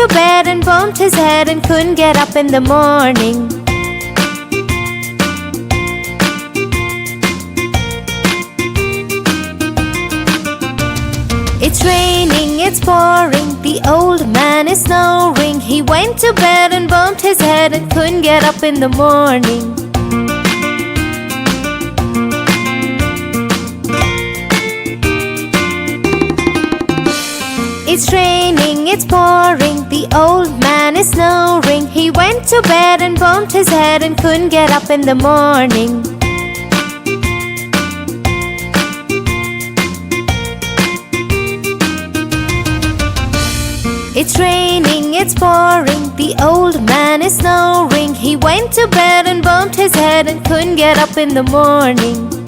to bed and bumped his head and couldn't get up in the morning. It's raining, it's pouring, the old man is snoring. He went to bed and bumped his head and couldn't get up in the morning. It's raining, it's pouring, the old man is snoring. He went to bed and bumped his head and couldn't get up in the morning. It's raining, it's pouring, the old man is snoring. He went to bed and bumped his head and couldn't get up in the morning.